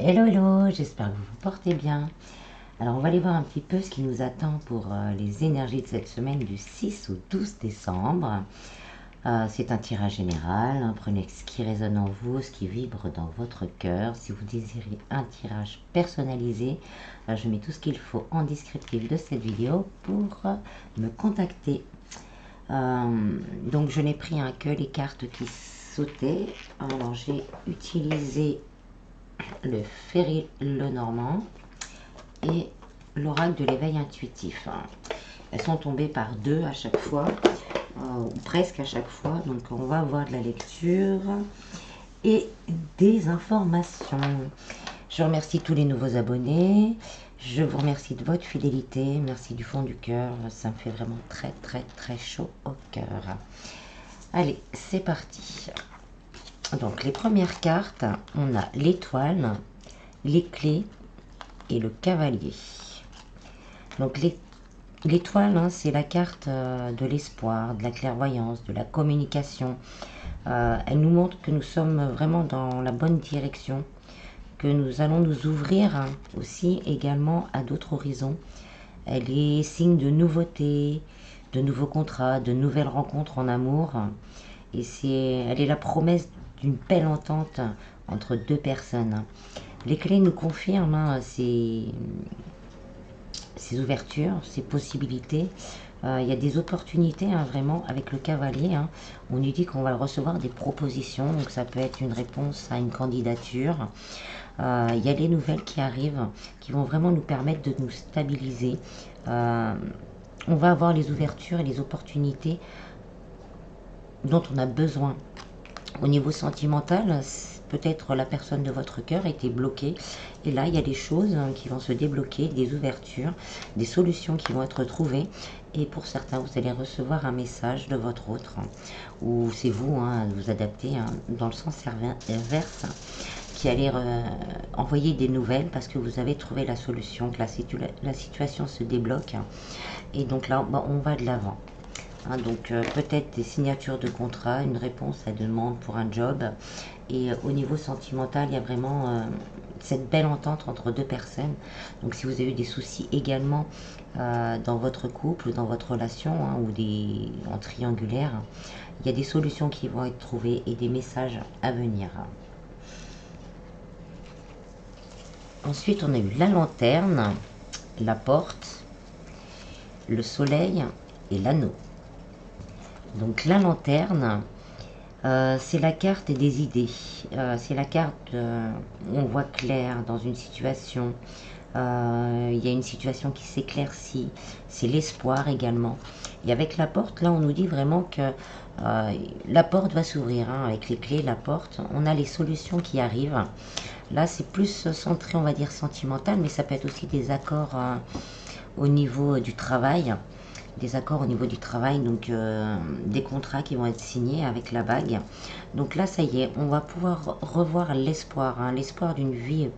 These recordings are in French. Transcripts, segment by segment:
Hello hello, j'espère que vous vous portez bien. Alors on va aller voir un petit peu ce qui nous attend pour les énergies de cette semaine du 6 au 12 décembre. C'est un tirage général, hein. Prenez ce qui résonne en vous, ce qui vibre dans votre cœur. Si vous désirez un tirage personnalisé, je mets tout ce qu'il faut en descriptif de cette vidéo pour me contacter. Donc je n'ai pris que les cartes qui sautaient. Alors j'ai utilisé le Ferry Lenormand et l'oracle de l'éveil intuitif. Elles sont tombées par deux à chaque fois, ou presque à chaque fois. Donc on va avoir de la lecture et des informations. Je remercie tous les nouveaux abonnés. Je vous remercie de votre fidélité. Merci du fond du cœur. Ça me fait vraiment très très très chaud au cœur. Allez, c'est parti. Donc les premières cartes, on a l'étoile, les clés et le cavalier. Donc l'étoile, hein, c'est la carte de l'espoir, de la clairvoyance, de la communication. Elle nous montre que nous sommes vraiment dans la bonne direction, que nous allons nous ouvrir, hein, aussi également à d'autres horizons. Elle est signe de nouveautés, de nouveaux contrats, de nouvelles rencontres en amour. Et elle est la promesse d'une belle entente entre deux personnes. Les clés nous confirment, hein, ces ouvertures, ces possibilités. Il y a des opportunités, hein, vraiment, avec le cavalier. Hein. On nous dit qu'on va recevoir des propositions, donc ça peut être une réponse à une candidature. Il y a des nouvelles qui arrivent, qui vont vraiment nous permettre de nous stabiliser. On va avoir les ouvertures et les opportunités dont on a besoin. Au niveau sentimental, peut-être la personne de votre cœur était bloquée. Et là, il y a des choses qui vont se débloquer, des ouvertures, des solutions qui vont être trouvées. Et pour certains, vous allez recevoir un message de votre autre. Ou c'est vous, hein, vous adapter, hein, dans le sens inverse, qui allez envoyer des nouvelles parce que vous avez trouvé la solution, que la situation se débloque. Et donc là, on va de l'avant. Hein, donc peut-être des signatures de contrat, une réponse à demande pour un job. Et au niveau sentimental, il y a vraiment cette belle entente entre deux personnes. Donc si vous avez eu des soucis également dans votre couple, dans votre relation, hein, ou en triangulaire, il y a des solutions qui vont être trouvées et des messages à venir. Ensuite, on a eu la lanterne, la porte, le soleil et l'anneau. Donc la lanterne, c'est la carte des idées. C'est la carte où on voit clair dans une situation. Il y a une situation qui s'éclaircit. C'est l'espoir également. Et avec la porte, là, on nous dit vraiment que la porte va s'ouvrir. Hein, avec les clés, la porte, on a les solutions qui arrivent. Là, c'est plus centré, on va dire, sentimental, mais ça peut être aussi des accords au niveau du travail. Des accords au niveau du travail, donc des contrats qui vont être signés avec la bague. Donc là, ça y est, on va pouvoir revoir l'espoir, hein, l'espoir d'une vie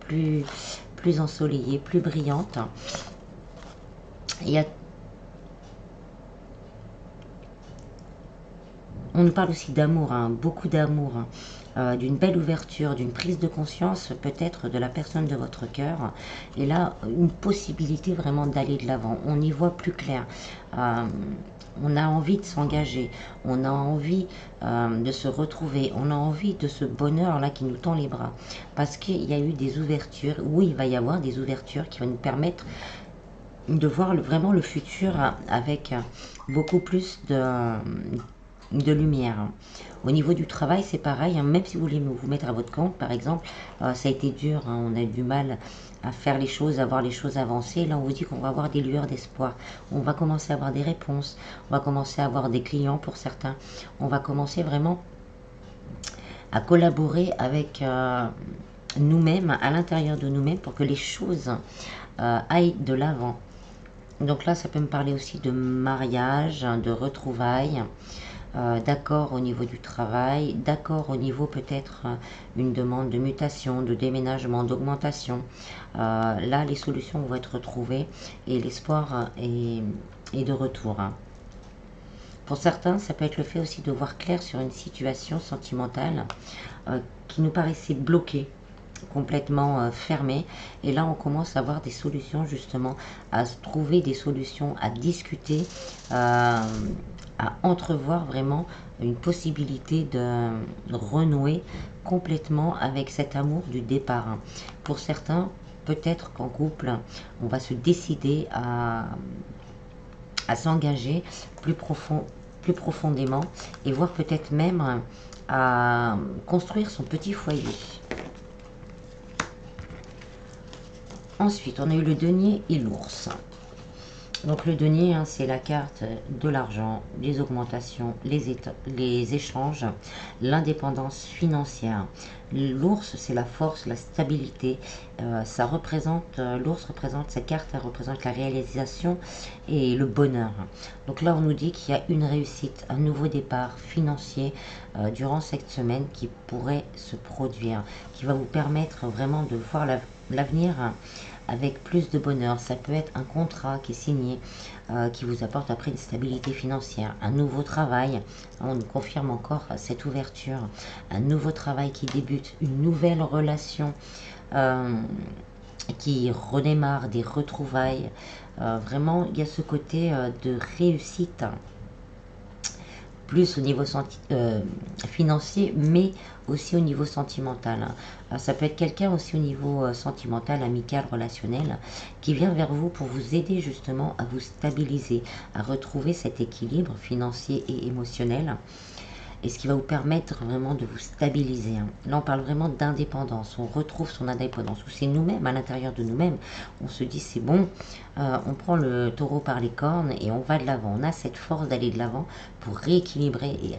plus ensoleillée, plus brillante. On nous parle aussi d'amour, hein, beaucoup d'amour, hein, d'une belle ouverture, d'une prise de conscience peut-être de la personne de votre cœur. Et là, une possibilité vraiment d'aller de l'avant. On y voit plus clair. On a envie de s'engager, on a envie de se retrouver, on a envie de ce bonheur-là qui nous tend les bras. Parce qu'il y a eu des ouvertures, oui, il va y avoir des ouvertures qui vont nous permettre de voir vraiment le futur avec beaucoup plus de lumière. Au niveau du travail, c'est pareil, hein, même si vous voulez vous mettre à votre compte, par exemple, ça a été dur, hein, on a du mal à faire les choses, à voir les choses avancer. Là, on vous dit qu'on va avoir des lueurs d'espoir. On va commencer à avoir des réponses, on va commencer à avoir des clients pour certains. On va commencer vraiment à collaborer avec nous-mêmes, à l'intérieur de nous-mêmes, pour que les choses aillent de l'avant. Donc là, ça peut me parler aussi de mariage, de retrouvailles, d'accord au niveau du travail, d'accord au niveau peut-être une demande de mutation, de déménagement, d'augmentation. Là, les solutions vont être trouvées et l'espoir est de retour. Hein. Pour certains, ça peut être le fait aussi de voir clair sur une situation sentimentale qui nous paraissait bloquée. complètement fermé. Et là, on commence à avoir des solutions, justement, à se trouver des solutions, à discuter, à entrevoir vraiment une possibilité de renouer complètement avec cet amour du départ. Pour certains, peut-être qu'en couple, on va se décider à s'engager plus profondément et voire peut-être même à construire son petit foyer. Ensuite, on a eu le denier et l'ours. Donc le denier, hein, c'est la carte de l'argent, les augmentations, les échanges, l'indépendance financière. L'ours, c'est la force, la stabilité. L'ours représente, cette carte, elle représente la réalisation et le bonheur. Donc là, on nous dit qu'il y a une réussite, un nouveau départ financier durant cette semaine qui pourrait se produire, qui va vous permettre vraiment de voir l'avenir avec plus de bonheur. Ça peut être un contrat qui est signé, qui vous apporte après une stabilité financière, un nouveau travail, on nous confirme encore cette ouverture, un nouveau travail qui débute, une nouvelle relation qui redémarre, des retrouvailles. Vraiment, il y a ce côté de réussite, plus au niveau financier, mais aussi au niveau sentimental. Ça peut être quelqu'un aussi au niveau sentimental, amical, relationnel, qui vient vers vous pour vous aider justement à vous stabiliser, à retrouver cet équilibre financier et émotionnel, et ce qui va vous permettre vraiment de vous stabiliser. Là, on parle vraiment d'indépendance. On retrouve son indépendance. Ou c'est nous-mêmes, à l'intérieur de nous-mêmes. On se dit, c'est bon, on prend le taureau par les cornes et on va de l'avant. On a cette force d'aller de l'avant pour rééquilibrer et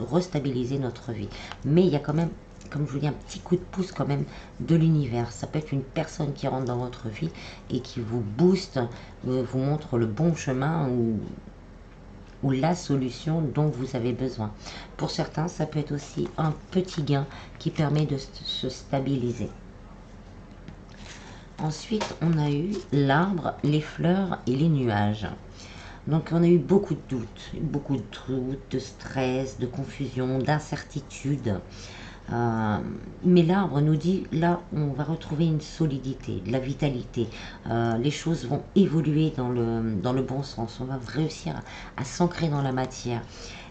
restabiliser notre vie. Mais il y a quand même, comme je vous dis, un petit coup de pouce quand même de l'univers. Ça peut être une personne qui rentre dans votre vie et qui vous booste, vous montre le bon chemin ou la solution dont vous avez besoin. Pour certains, ça peut être aussi un petit gain qui permet de se stabiliser. Ensuite, on a eu l'arbre, les fleurs et les nuages. Donc, on a eu beaucoup de doutes, de stress, de confusion, d'incertitude. Mais l'arbre nous dit, là, on va retrouver une solidité, de la vitalité. Les choses vont évoluer dans le bon sens. On va réussir à s'ancrer dans la matière.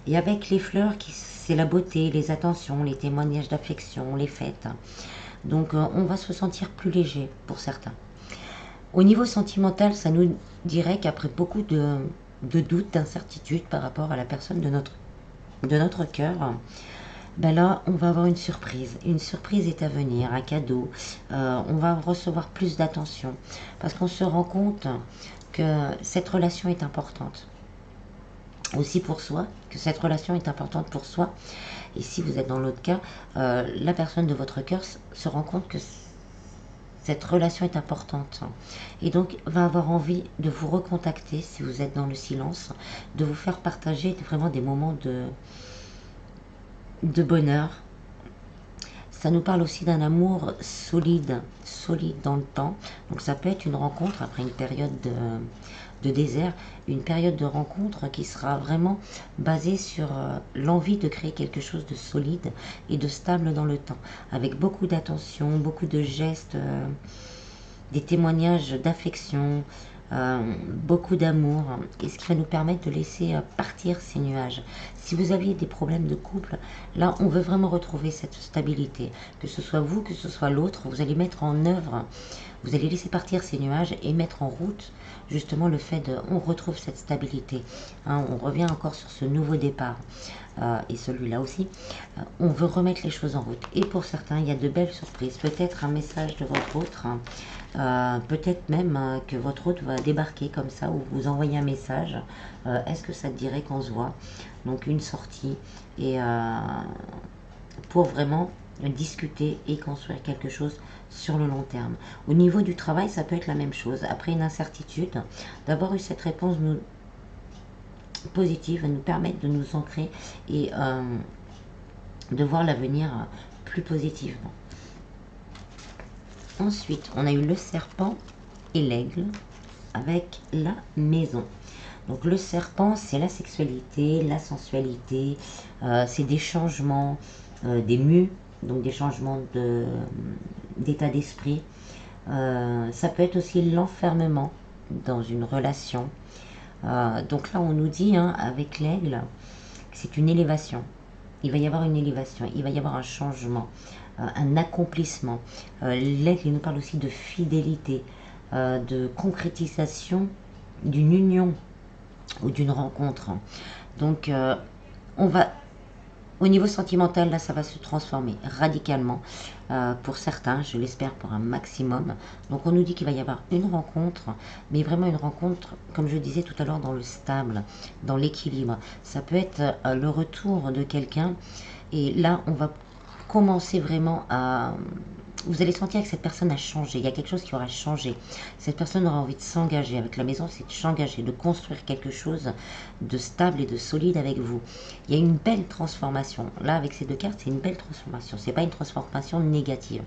Et avec les fleurs, c'est la beauté, les attentions, les témoignages d'affection, les fêtes. Donc, on va se sentir plus léger pour certains. Au niveau sentimental, ça nous dirait qu'après beaucoup de doutes, d'incertitudes par rapport à la personne de notre cœur, ben là, on va avoir une surprise. Une surprise est à venir, un cadeau. On va recevoir plus d'attention parce qu'on se rend compte que cette relation est importante. Aussi pour soi, que cette relation est importante pour soi. Et si vous êtes dans l'autre cas, la personne de votre cœur se rend compte que cette relation est importante et donc va avoir envie de vous recontacter si vous êtes dans le silence, de vous faire partager vraiment des moments de bonheur. Ça nous parle aussi d'un amour solide dans le temps. Donc ça peut être une rencontre après une période de désert, une période de rencontre qui sera vraiment basée sur l'envie de créer quelque chose de solide et de stable dans le temps, avec beaucoup d'attention, beaucoup de gestes, des témoignages d'affection, beaucoup d'amour, et ce qui va nous permettre de laisser partir ces nuages. Si vous aviez des problèmes de couple, là on veut vraiment retrouver cette stabilité, que ce soit vous, que ce soit l'autre, vous allez mettre en œuvre, vous allez laisser partir ces nuages et mettre en route justement le fait on retrouve cette stabilité. On revient encore sur ce nouveau départ. Et celui-là aussi, on veut remettre les choses en route. Et pour certains, il y a de belles surprises. Peut-être un message de votre autre, peut-être même que votre autre va débarquer comme ça, ou vous envoyer un message. Est-ce que ça te dirait qu'on se voit? Donc une sortie, et pour vraiment discuter et construire quelque chose sur le long terme. Au niveau du travail, ça peut être la même chose. Après une incertitude, d'avoir eu cette réponse positive va nous permettre de nous ancrer et de voir l'avenir plus positivement. Ensuite, on a eu le serpent et l'aigle avec la maison. Donc le serpent, c'est la sexualité, la sensualité, c'est des changements, des mues donc des changements d'état d'esprit. Ça peut être aussi l'enfermement dans une relation. Donc là, on nous dit, hein, avec l'aigle, que c'est une élévation. Il va y avoir une élévation, il va y avoir un changement, un accomplissement. L'aigle, il nous parle aussi de fidélité, de concrétisation d'une union ou d'une rencontre. Donc, on va, au niveau sentimental, là, ça va se transformer radicalement pour certains, je l'espère pour un maximum. Donc, on nous dit qu'il va y avoir une rencontre, mais vraiment une rencontre, comme je disais tout à l'heure, dans le stable, dans l'équilibre. Ça peut être le retour de quelqu'un, et là, on va commencer vraiment à... Vous allez sentir que cette personne a changé, il y a quelque chose qui aura changé. Cette personne aura envie de s'engager avec la maison, c'est de s'engager, de construire quelque chose de stable et de solide avec vous. Il y a une belle transformation. Là, avec ces deux cartes, c'est une belle transformation. C'est pas une transformation négative.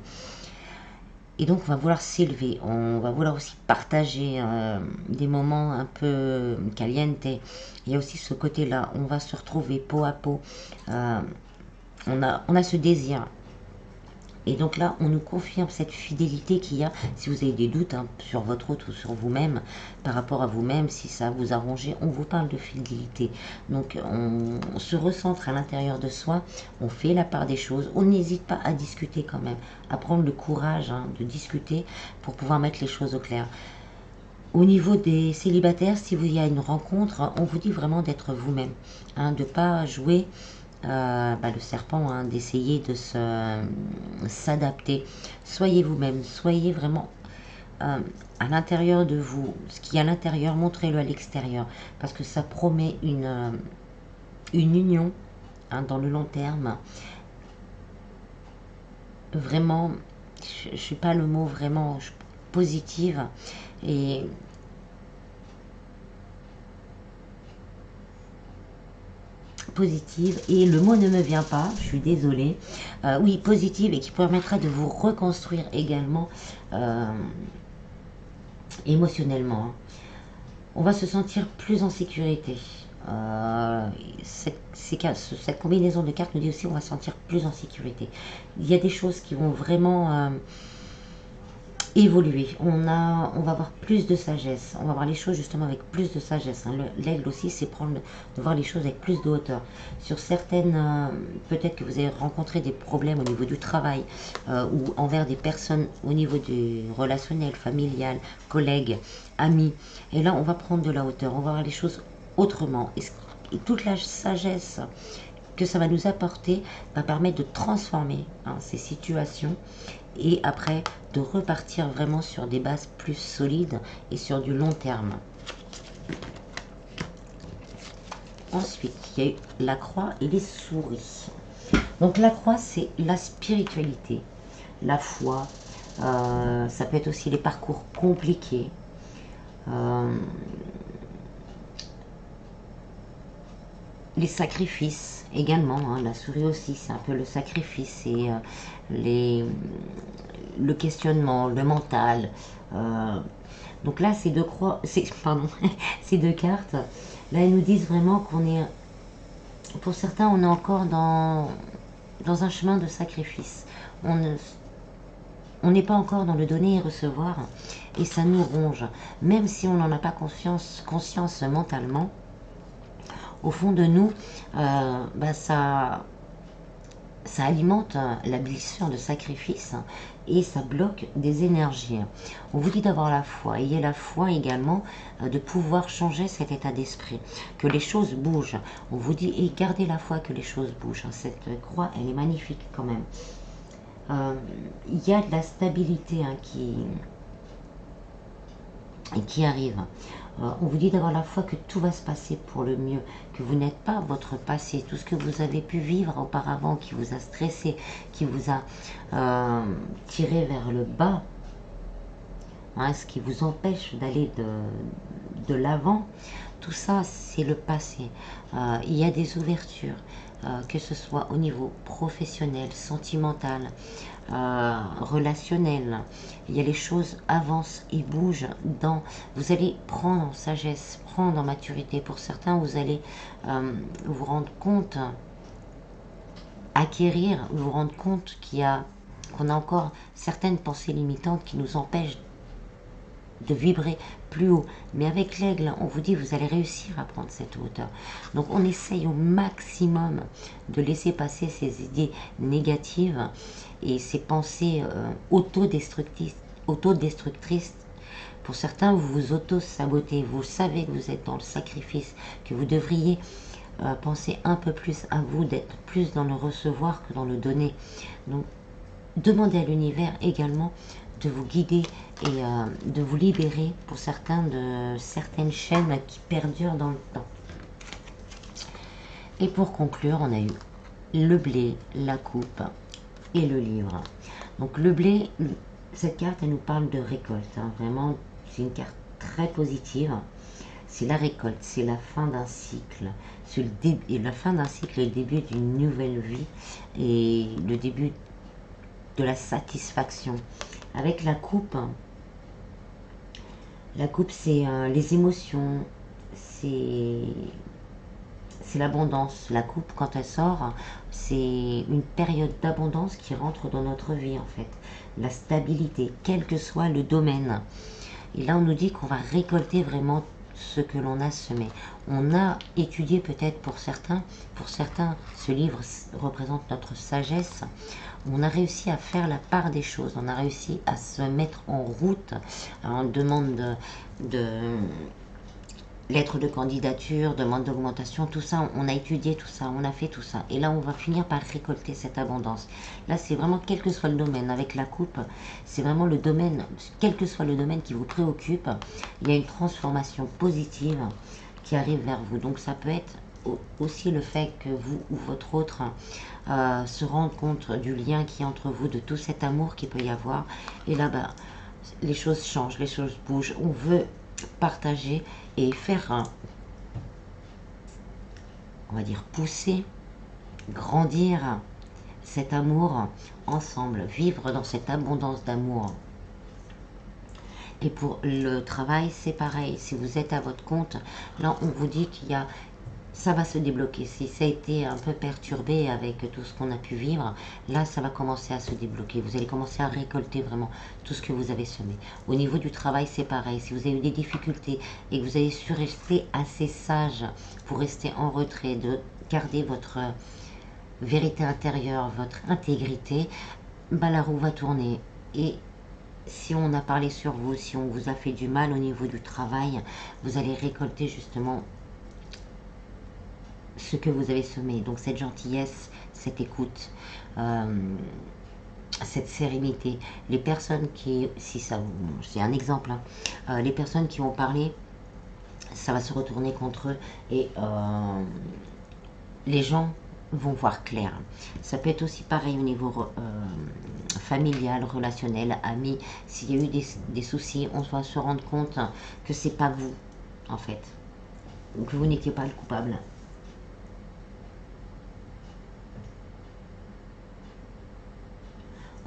Et donc, on va vouloir s'élever. On va vouloir aussi partager des moments un peu caliente. Il y a aussi ce côté-là. On va se retrouver peau à peau. On a ce désir. Et donc là, on nous confirme cette fidélité qu'il y a. Si vous avez des doutes, hein, sur votre autre ou sur vous-même, par rapport à vous-même, si ça vous arrange, on vous parle de fidélité. Donc on se recentre à l'intérieur de soi, on fait la part des choses, on n'hésite pas à discuter quand même, à prendre le courage, hein, de discuter pour pouvoir mettre les choses au clair. Au niveau des célibataires, si il y a une rencontre, on vous dit vraiment d'être vous-même, hein, de ne pas jouer le serpent, hein, d'essayer de s'adapter. Soyez vous-même, soyez vraiment à l'intérieur de vous. Ce qui est à l'intérieur, montrez-le à l'extérieur, parce que ça promet une union, hein, dans le long terme. Vraiment, je ne suis pas le mot vraiment positive, et positive, et le mot ne me vient pas, je suis désolée. Oui, positive, et qui permettra de vous reconstruire également émotionnellement, hein. On va se sentir plus en sécurité. Cette combinaison de cartes nous dit aussi on va se sentir plus en sécurité. Il y a des choses qui vont vraiment évoluer. On va avoir plus de sagesse. On va voir les choses justement avec plus de sagesse, hein. L'aigle aussi, c'est de voir les choses avec plus de hauteur. Sur certaines, peut-être que vous avez rencontré des problèmes au niveau du travail ou envers des personnes au niveau du relationnel, familial, collègues, amis. Et là, on va prendre de la hauteur. On va voir les choses autrement. Et toute la sagesse que ça va nous apporter va permettre de transformer, hein, ces situations, et après de repartir vraiment sur des bases plus solides et sur du long terme. Ensuite, il y a eu la croix et les souris. Donc la croix, c'est la spiritualité, la foi, ça peut être aussi les parcours compliqués, les sacrifices également, hein. La souris aussi, c'est un peu le sacrifice, et le questionnement, le mental. Donc là, ces deux croix, pardon, ces deux cartes, là, elles nous disent vraiment qu'on est, pour certains, on est encore dans un chemin de sacrifice. On n'est pas encore dans le donner et recevoir, et ça nous ronge. Même si on n'en a pas conscience mentalement, au fond de nous, ça alimente la blessure de sacrifice, et ça bloque des énergies. On vous dit d'avoir la foi. Ayez la foi également, de pouvoir changer cet état d'esprit, que les choses bougent. On vous dit, et gardez la foi que les choses bougent. Cette croix, elle est magnifique quand même. Il y a de la stabilité, hein, qui arrive. On vous dit d'avoir la foi que tout va se passer pour le mieux, que vous n'êtes pas votre passé, tout ce que vous avez pu vivre auparavant, qui vous a stressé, qui vous a tiré vers le bas, hein, ce qui vous empêche d'aller de l'avant, tout ça, c'est le passé. Il y a des ouvertures, que ce soit au niveau professionnel, sentimental, relationnel. Il y a les choses avancent et bougent. Vous allez prendre en sagesse, prendre en maturité. Pour certains, vous allez vous rendre compte acquérir, vous rendre compte qu'on a encore certaines pensées limitantes qui nous empêchent de vibrer plus haut. Mais avec l'aigle, on vous dit, vous allez réussir à prendre cette hauteur. Donc on essaye au maximum de laisser passer ces idées négatives et ces pensées autodestructrices. Pour certains, vous vous auto-sabotez. Vous savez que vous êtes dans le sacrifice, que vous devriez penser un peu plus à vous, d'être plus dans le recevoir que dans le donner. Donc demandez à l'univers également de vous guider et de vous libérer pour certains de certaines chaînes qui perdurent dans le temps. Et pour conclure, on a eu le blé, la coupe et le livre. Donc le blé, cette carte, elle nous parle de récolte. Hein. Vraiment, c'est une carte très positive. C'est la récolte, c'est la fin d'un cycle. Et la fin d'un cycle, le début d'une nouvelle vie et le début de la satisfaction. Avec la coupe c'est les émotions, c'est l'abondance. La coupe, quand elle sort, c'est une période d'abondance qui rentre dans notre vie en fait. La stabilité, quel que soit le domaine. Et là, on nous dit qu'on va récolter vraiment ce que l'on a semé. On a étudié peut-être pour certains, ce livre représente notre sagesse. On a réussi à faire la part des choses, on a réussi à se mettre en route. Alors, on demande de lettres de candidature, demande d'augmentation, tout ça, on a étudié tout ça, on a fait tout ça. Et là, on va finir par récolter cette abondance. Là, c'est vraiment quel que soit le domaine. Avec la coupe, c'est vraiment le domaine, quel que soit le domaine qui vous préoccupe, il y a une transformation positive qui arrive vers vous. Donc, ça peut être aussi le fait que vous ou votre autre se rende compte du lien qui est entre vous, de tout cet amour qu'il peut y avoir. Et là, les choses changent, les choses bougent. On veut partager et faire, on va dire, pousser, grandir cet amour ensemble, vivre dans cette abondance d'amour. Et pour le travail, c'est pareil. Si vous êtes à votre compte, là, on vous dit ça va se débloquer. Si ça a été un peu perturbé avec tout ce qu'on a pu vivre, là, ça va commencer à se débloquer. Vous allez commencer à récolter vraiment tout ce que vous avez semé. Au niveau du travail, c'est pareil. Si vous avez eu des difficultés et que vous avez su rester assez sage pour rester en retrait, de garder votre vérité intérieure, votre intégrité, la roue va tourner. Et si on a parlé sur vous, si on vous a fait du mal au niveau du travail, vous allez récolter justement ce que vous avez semé. Donc cette gentillesse, cette écoute, cette sérénité. Les personnes qui, si ça, c'est un exemple, hein, les personnes qui ont parlé, ça va se retourner contre eux et les gens vont voir clair. Ça peut être aussi pareil au niveau familial, relationnel, ami. S'il y a eu des soucis, on va se rendre compte que c'est pas vous, en fait, que vous n'étiez pas le coupable.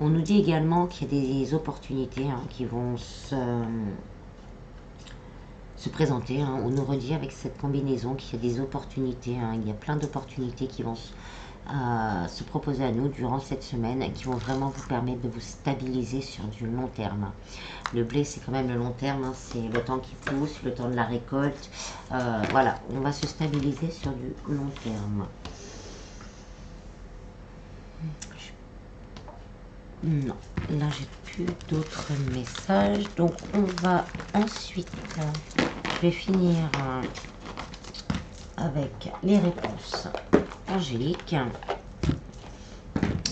On nous dit également qu'il y a des opportunités qui vont se présenter. On nous redit avec cette combinaison qu'il y a des opportunités. Il y a plein d'opportunités qui vont se proposer à nous durant cette semaine, qui vont vraiment vous permettre de vous stabiliser sur du long terme. Le blé, c'est quand même le long terme. C'est le temps qui pousse, le temps de la récolte. Voilà, on va se stabiliser sur du long terme. Non, là j'ai plus d'autres messages, donc on va ensuite, je vais finir avec les réponses angéliques.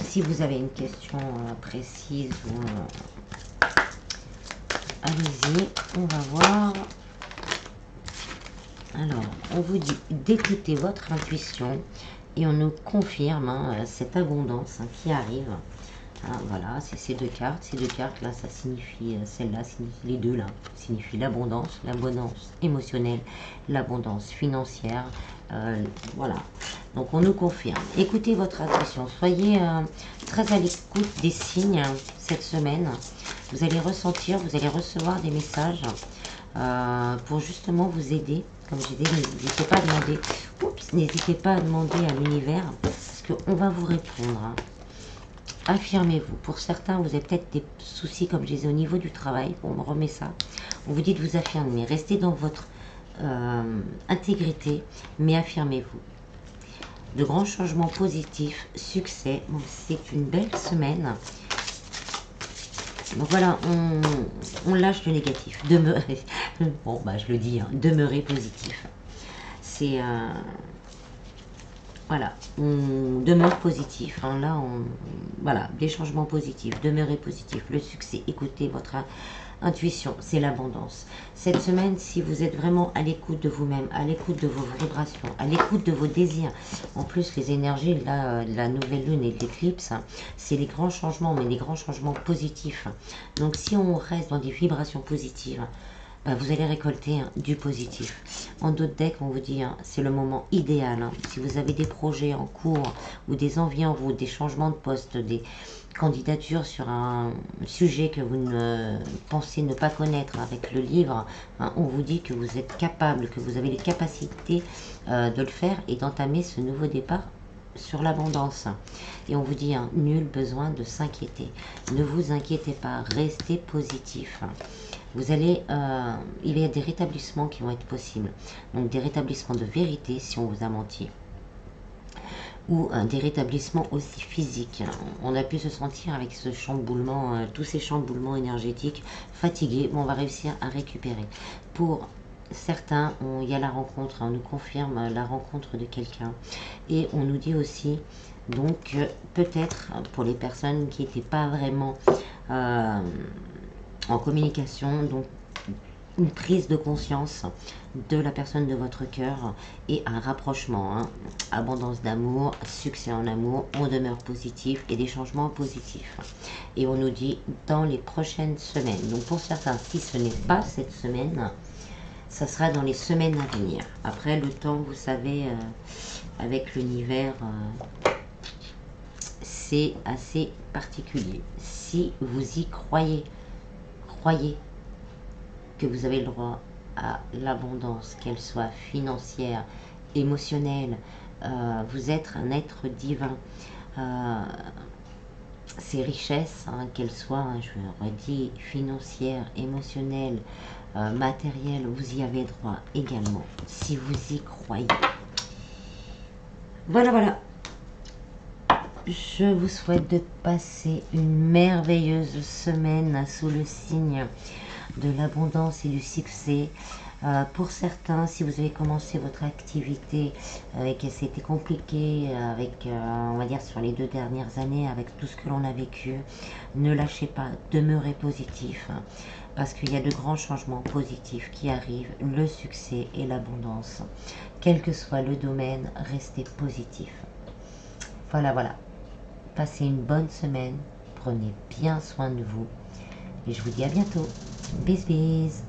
Si vous avez une question précise, allez-y, on va voir. Alors, on vous dit d'écouter votre intuition et on nous confirme cette abondance qui arrive. Voilà, c'est ces deux cartes. Ces deux cartes là, ça signifie, celle-là signifie, les deux là, signifient l'abondance émotionnelle, l'abondance financière. Voilà, donc on nous confirme. Écoutez votre intuition, soyez très à l'écoute des signes cette semaine. Vous allez ressentir, vous allez recevoir des messages pour justement vous aider. Comme j'ai dit, n'hésitez pas à demander à l'univers, parce qu'on va vous répondre. Hein. Affirmez-vous. Pour certains, vous avez peut-être des soucis, comme je disais, au niveau du travail. On me remet ça. On vous dit de vous affirmer. Restez dans votre intégrité, mais affirmez-vous. De grands changements positifs, succès. Bon, c'est une belle semaine. Donc voilà, on lâche le négatif. Demeurez, bon bah je le dis, hein, demeurez positif. C'est voilà, on demeure positif. Hein, là, voilà, des changements positifs, demeurez positif. Le succès, écoutez votre intuition, c'est l'abondance. Cette semaine, si vous êtes vraiment à l'écoute de vous-même, à l'écoute de vos vibrations, à l'écoute de vos désirs, en plus les énergies là, de la nouvelle lune et de l'éclipse, hein, c'est les grands changements, mais les grands changements positifs. Donc si on reste dans des vibrations positives, vous allez récolter du positif. En d'autres decks, on vous dit, hein, c'est le moment idéal. Hein. Si vous avez des projets en cours ou des envies en route, des changements de poste, des candidatures sur un sujet que vous ne pensez ne pas connaître avec le livre, hein, on vous dit que vous êtes capable, que vous avez les capacités de le faire et d'entamer ce nouveau départ sur l'abondance. Et on vous dit, hein, nul besoin de s'inquiéter. Ne vous inquiétez pas, restez positif. Vous allez, il y a des rétablissements qui vont être possibles. Donc des rétablissements de vérité si on vous a menti. Ou des rétablissements aussi physiques. On a pu se sentir avec ce chamboulement, tous ces chamboulements énergétiques, fatigués. Bon, on va réussir à récupérer. Pour certains, il y a la rencontre, on nous confirme la rencontre de quelqu'un. Et on nous dit aussi, donc, peut-être, pour les personnes qui n'étaient pas vraiment en communication, donc une prise de conscience de la personne de votre cœur et un rapprochement, hein. Abondance d'amour, succès en amour, on demeure positif et des changements positifs. Et on nous dit dans les prochaines semaines. Donc pour certains, si ce n'est pas cette semaine, ça sera dans les semaines à venir. Après le temps, vous savez, avec l'univers, c'est assez particulier. Si vous y croyez, croyez que vous avez le droit à l'abondance, qu'elle soit financière, émotionnelle. Vous êtes un être divin. Ces richesses, hein, qu'elles soient, hein, je le redis, financières, émotionnelles, matérielles, vous y avez droit également, si vous y croyez. Voilà, voilà. Je vous souhaite de passer une merveilleuse semaine sous le signe de l'abondance et du succès. Pour certains, si vous avez commencé votre activité et que c'était compliqué avec, on va dire sur les 2 dernières années, avec tout ce que l'on a vécu, ne lâchez pas, demeurez positif, hein, parce qu'il y a de grands changements positifs qui arrivent, le succès et l'abondance. Quel que soit le domaine, restez positif. Voilà, voilà. Passez une bonne semaine, prenez bien soin de vous et je vous dis à bientôt. Bis bis.